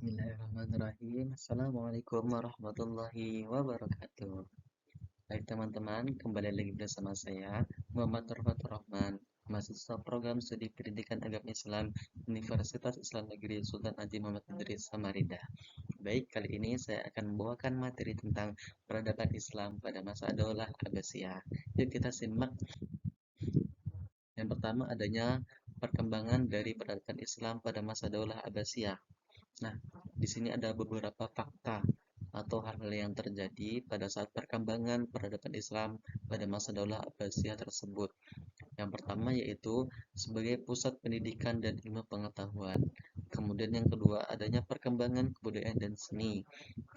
Bismillahirrahmanirrahim. Assalamualaikum warahmatullahi wabarakatuh. Baik teman-teman, kembali lagi bersama saya Muhammad Turfatur Rahman, mahasiswa program studi pendidikan agama Islam Universitas Islam Negeri Sultan Haji Muhammad Idris Samarinda. Baik, kali ini saya akan membawakan materi tentang peradaban Islam pada masa Daulah Abbasiyah. Yuk kita simak. Yang pertama adanya perkembangan dari peradaban Islam pada masa Daulah Abbasiyah. Nah, di sini ada beberapa fakta atau hal-hal yang terjadi pada saat perkembangan peradaban Islam pada masa Daulah Abbasiyah tersebut. Yang pertama yaitu sebagai pusat pendidikan dan ilmu pengetahuan. Kemudian yang kedua adanya perkembangan kebudayaan dan seni.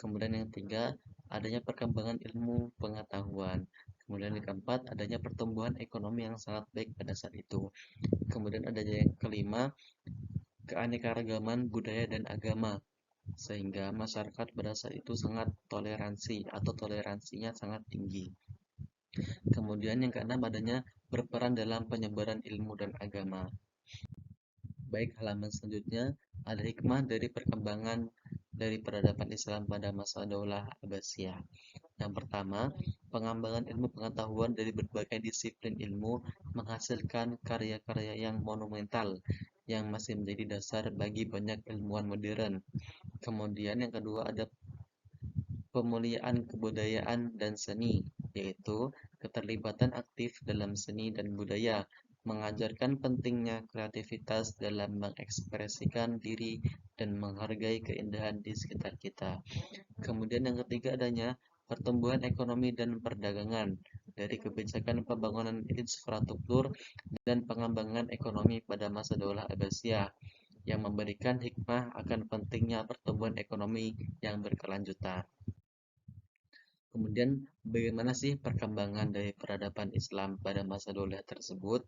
Kemudian yang ketiga adanya perkembangan ilmu pengetahuan. Kemudian yang keempat adanya pertumbuhan ekonomi yang sangat baik pada saat itu. Kemudian adanya yang kelima keanekaragaman budaya dan agama, sehingga masyarakat pada saat itu sangat toleransi atau toleransinya sangat tinggi. Kemudian yang keenam adanya berperan dalam penyebaran ilmu dan agama. Baik, halaman selanjutnya ada hikmah dari perkembangan dari peradaban Islam pada masa Daulah Abbasiyah. Yang pertama, pengembangan ilmu pengetahuan dari berbagai disiplin ilmu menghasilkan karya-karya yang monumental yang masih menjadi dasar bagi banyak ilmuwan modern. Kemudian yang kedua ada pemuliaan kebudayaan dan seni, yaitu keterlibatan aktif dalam seni dan budaya, mengajarkan pentingnya kreativitas dalam mengekspresikan diri dan menghargai keindahan di sekitar kita. Kemudian yang ketiga adanya pertumbuhan ekonomi dan perdagangan dari kebijakan pembangunan infrastruktur dan pengembangan ekonomi pada masa Daulah Abbasiyah yang memberikan hikmah akan pentingnya pertumbuhan ekonomi yang berkelanjutan. Kemudian bagaimana sih perkembangan dari peradaban Islam pada masa Daulah tersebut?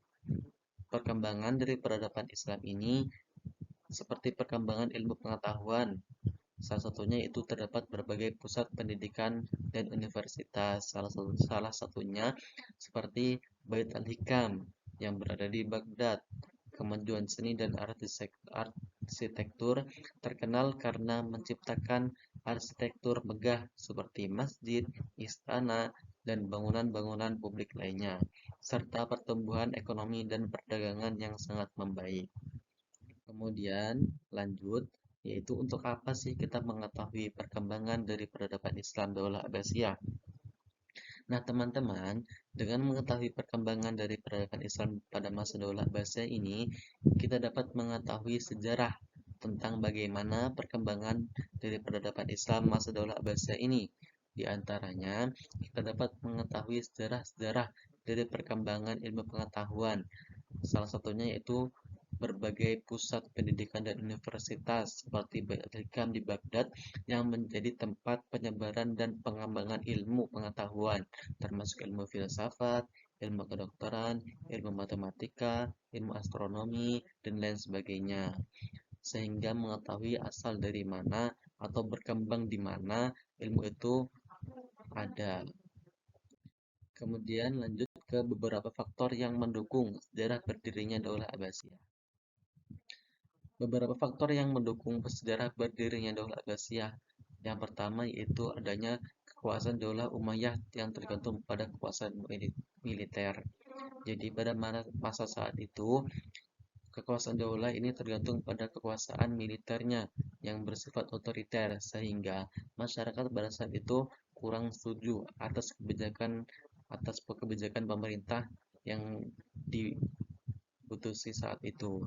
Perkembangan dari peradaban Islam ini seperti perkembangan ilmu pengetahuan. Salah satunya itu terdapat berbagai pusat pendidikan dan universitas. Salah satunya seperti Bait al-Hikam yang berada di Baghdad. Kemajuan seni dan arsitektur terkenal karena menciptakan arsitektur megah seperti masjid, istana, dan bangunan-bangunan publik lainnya, serta pertumbuhan ekonomi dan perdagangan yang sangat membaik. Kemudian lanjut, yaitu untuk apa sih kita mengetahui perkembangan dari peradaban Islam Daulah Abbasiyah? Nah, teman-teman, dengan mengetahui perkembangan dari peradaban Islam pada masa Daulah Abbasiyah ini, kita dapat mengetahui sejarah tentang bagaimana perkembangan dari peradaban Islam masa Daulah Abbasiyah ini. Di antaranya, kita dapat mengetahui sejarah-sejarah dari perkembangan ilmu pengetahuan. Salah satunya yaitu berbagai pusat pendidikan dan universitas seperti Bait al-Hikam di Baghdad yang menjadi tempat penyebaran dan pengembangan ilmu pengetahuan, termasuk ilmu filsafat, ilmu kedokteran, ilmu matematika, ilmu astronomi, dan lain sebagainya. Sehingga mengetahui asal dari mana atau berkembang di mana ilmu itu ada. Kemudian lanjut ke beberapa faktor yang mendukung sejarah berdirinya Daulah Abbasiyah. Beberapa faktor yang mendukung sejarah berdirinya Daulah Abbasiyah. Yang pertama yaitu adanya kekuasaan Daulah Umayyah yang tergantung pada kekuasaan militer. Jadi pada masa saat itu kekuasaan daulah ini tergantung pada kekuasaan militernya yang bersifat otoriter sehingga masyarakat pada saat itu kurang setuju atas kebijakan pemerintah yang diputusi saat itu.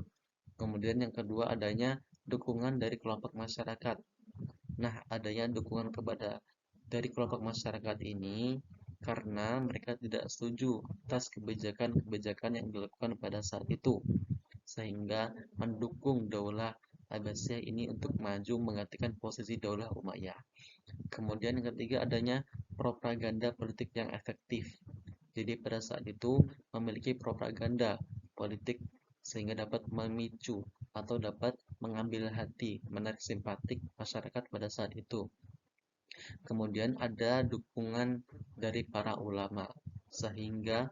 Kemudian yang kedua adanya dukungan dari kelompok masyarakat. Nah, adanya dukungan dari kelompok masyarakat ini karena mereka tidak setuju atas kebijakan-kebijakan yang dilakukan pada saat itu, sehingga mendukung Daulah Abbasiyah ini untuk maju menggantikan posisi Daulah Umayyah. Kemudian yang ketiga adanya propaganda politik yang efektif. Jadi pada saat itu memiliki propaganda politik sehingga dapat memicu atau dapat mengambil hati, menarik simpatik masyarakat pada saat itu. Kemudian ada dukungan dari para ulama sehingga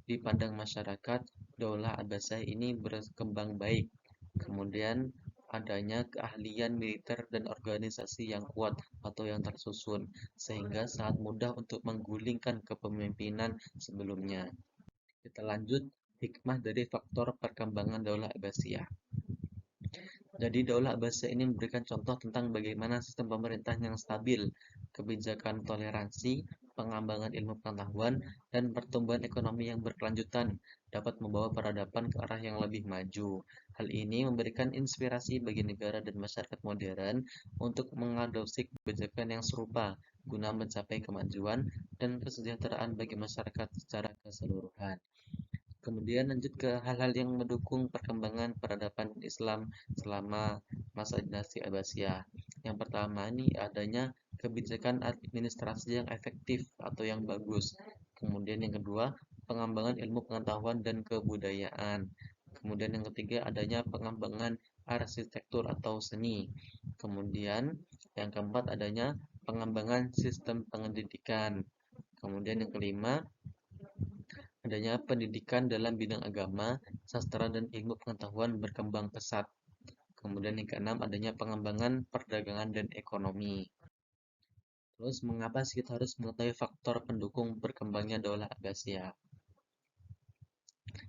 dipandang masyarakat Daulah Abbasiyah ini berkembang baik. Kemudian adanya keahlian militer dan organisasi yang kuat atau yang tersusun, sehingga sangat mudah untuk menggulingkan kepemimpinan sebelumnya. Kita lanjut, hikmah dari faktor perkembangan Daulah Abbasiyah. Jadi Daulah Abbasiyah ini memberikan contoh tentang bagaimana sistem pemerintahan yang stabil, kebijakan toleransi, pengembangan ilmu pengetahuan, dan pertumbuhan ekonomi yang berkelanjutan dapat membawa peradaban ke arah yang lebih maju. Hal ini memberikan inspirasi bagi negara dan masyarakat modern untuk mengadopsi kebijakan yang serupa guna mencapai kemajuan dan kesejahteraan bagi masyarakat secara keseluruhan. Kemudian lanjut ke hal-hal yang mendukung perkembangan peradaban Islam selama masa dinasti Abbasiyah. Yang pertama ini adanya kebijakan administrasi yang efektif atau yang bagus. Kemudian yang kedua, pengembangan ilmu pengetahuan dan kebudayaan. Kemudian yang ketiga, adanya pengembangan arsitektur atau seni. Kemudian yang keempat, adanya pengembangan sistem pendidikan. Kemudian yang kelima, adanya pendidikan dalam bidang agama, sastra dan ilmu pengetahuan berkembang pesat. Kemudian yang keenam, adanya pengembangan perdagangan dan ekonomi. Terus mengapa sih kita harus mengetahui faktor pendukung berkembangnya Daulah Abbasiyah?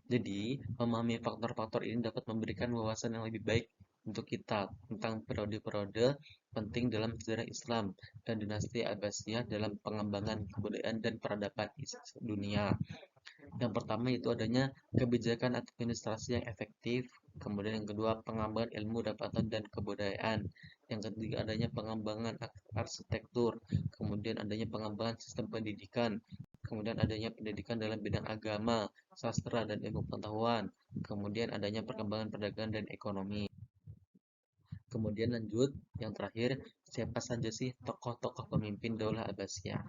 Jadi, memahami faktor-faktor ini dapat memberikan wawasan yang lebih baik untuk kita tentang periode-periode penting dalam sejarah Islam dan dinasti Abbasiyah dalam pengembangan kebudayaan dan peradaban dunia. Yang pertama itu adanya kebijakan administrasi yang efektif, kemudian yang kedua pengembangan ilmu dapatan dan kebudayaan, yang ketiga adanya pengembangan arsitektur, kemudian adanya pengembangan sistem pendidikan, kemudian adanya pendidikan dalam bidang agama, sastra dan ilmu pengetahuan, kemudian adanya perkembangan perdagangan dan ekonomi. Kemudian lanjut, yang terakhir, siapa saja sih tokoh-tokoh pemimpin Daulah Abbasiyah?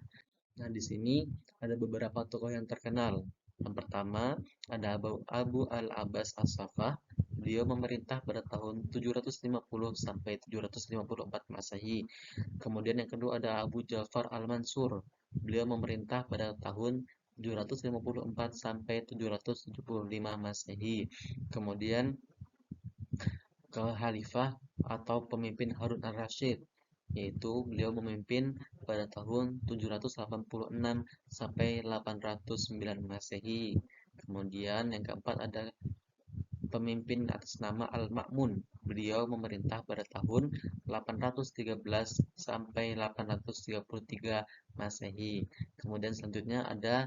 Nah, di sini ada beberapa tokoh yang terkenal. Yang pertama, ada Abu al-Abbas as-Saffah. Beliau memerintah pada tahun 750 sampai 754 Masehi. Kemudian yang kedua ada Abu Ja'far al-Mansur. Beliau memerintah pada tahun 754 sampai 775 Masehi. Kemudian ke Khalifah atau pemimpin Harun al-Rasyid, yaitu beliau memimpin pada tahun 786 sampai 809 Masehi. Kemudian yang keempat ada pemimpin atas nama Al-Ma'mun. Beliau memerintah pada tahun 813 sampai 833 Masehi. Kemudian selanjutnya ada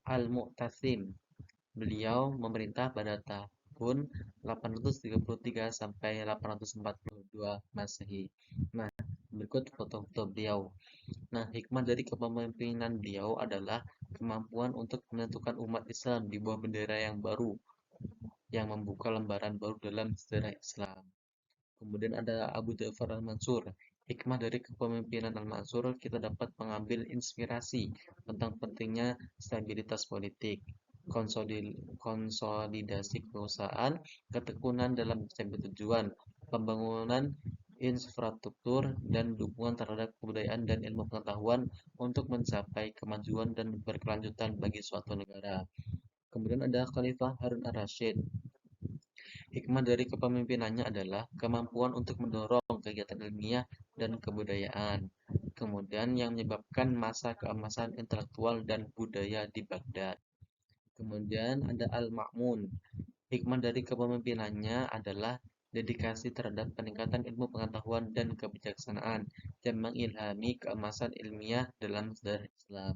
Al-Mu'tasim. Beliau memerintah pada tahun 833 sampai 842 Masehi. Nah, berikut foto-foto beliau. Nah, hikmah dari kepemimpinan beliau adalah kemampuan untuk menentukan umat Islam di bawah bendera yang baru, yang membuka lembaran baru dalam sejarah Islam. Kemudian ada Abu Ja'far al-Mansur. Hikmah dari kepemimpinan al-Mansur, kita dapat mengambil inspirasi tentang pentingnya stabilitas politik, konsolidasi perusahaan, ketekunan dalam mencapai tujuan, pembangunan infrastruktur, dan dukungan terhadap kebudayaan dan ilmu pengetahuan untuk mencapai kemajuan dan berkelanjutan bagi suatu negara. Kemudian ada Khalifah Harun al-Rasyid. Hikmah dari kepemimpinannya adalah kemampuan untuk mendorong kegiatan ilmiah dan kebudayaan. Kemudian yang menyebabkan masa keemasan intelektual dan budaya di Baghdad. Kemudian ada Al-Ma'mun. Hikmah dari kepemimpinannya adalah dedikasi terhadap peningkatan ilmu pengetahuan dan kebijaksanaan yang mengilhami keemasan ilmiah dalam sejarah Islam.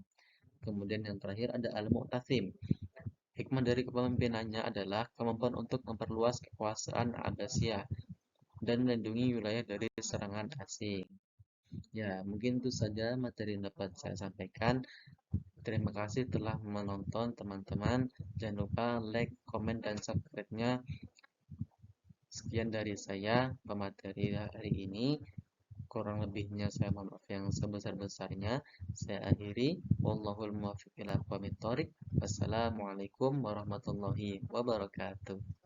Kemudian yang terakhir ada Al-Mu'tasim. Hikmah dari kepemimpinannya adalah kemampuan untuk memperluas kekuasaan Abbasiyah dan melindungi wilayah dari serangan asing. Ya, mungkin itu saja materi yang dapat saya sampaikan. Terima kasih telah menonton teman-teman. Jangan lupa like, komen, dan subscribe-nya. Sekian dari saya pemateri hari ini. Kurang lebihnya saya mohon maaf yang sebesar-besarnya. Saya akhiri. Wallahul muwaffiq ila aqwamit thoriq. Wassalamualaikum warahmatullahi wabarakatuh.